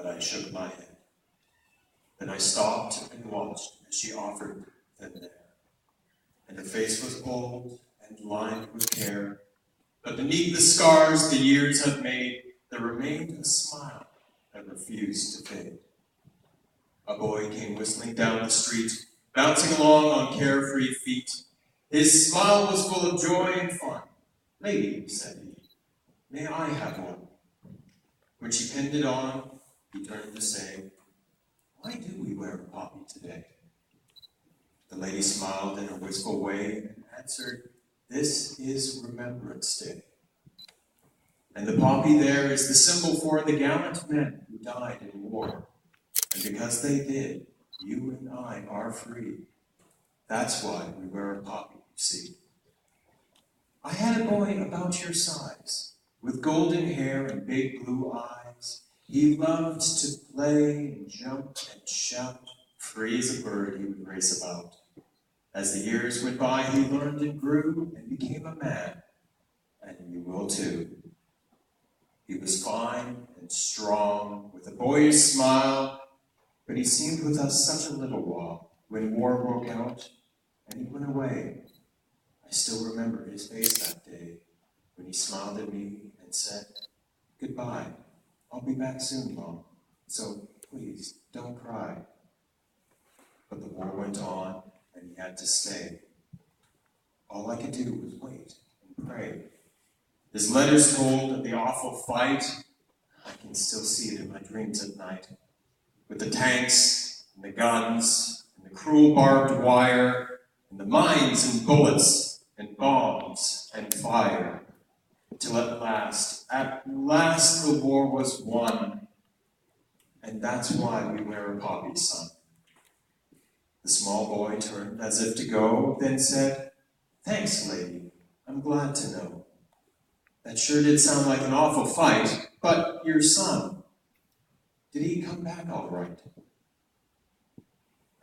but I shook my head. Then I stopped and watched as she offered them there. And her face was old and lined with care, but beneath the scars the years had made, there remained a smile that refused to fade. A boy came whistling down the street, bouncing along on carefree feet. His smile was full of joy and fun. "Lady," said he, "may I have one?" When she pinned it on, he turned to say, "Why do we wear a poppy today?" The lady smiled in a wistful way and answered, "This is Remembrance Day. And the poppy there is the symbol for the gallant men who died in war. And because they did, you and I are free. That's why we wear a poppy, you see." I had a boy about your size, with golden hair and big blue eyes. He loved to play and jump and shout. Free as a bird he would race about. As the years went by, he learned and grew and became a man. And you will too. He was fine and strong, with a boyish smile, but he seemed with us such a little while when war broke out and he went away. I still remember his face that day when he smiled at me and said, "Goodbye. I'll be back soon, Mom. So please don't cry." But the war went on and he had to stay. All I could do was wait and pray. His letters told of the awful fight. I can still see it in my dreams at night, with the tanks and the guns and the cruel barbed wire and the mines and bullets and bombs and fire, till at last the war was won. And that's why we wear a poppy, son. The small boy turned as if to go, then said, "Thanks, lady, I'm glad to know. That sure did sound like an awful fight, but your son, did he come back all right?"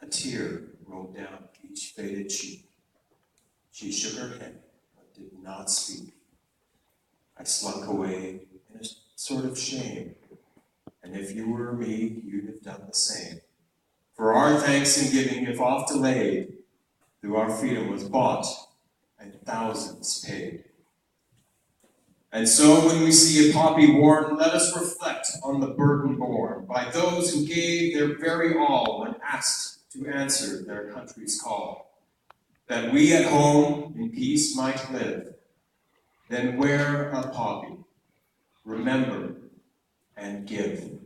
A tear rolled down each faded cheek. She shook her head, but did not speak. I slunk away in a sort of shame, and if you were me, you'd have done the same. For our thanks and giving, if oft delayed, through our freedom was bought and thousands paid. And so when we see a poppy worn, let us reflect on the burden borne by those who gave their very all when asked to answer their country's call, that we at home in peace might live. Then wear a poppy, remember and give.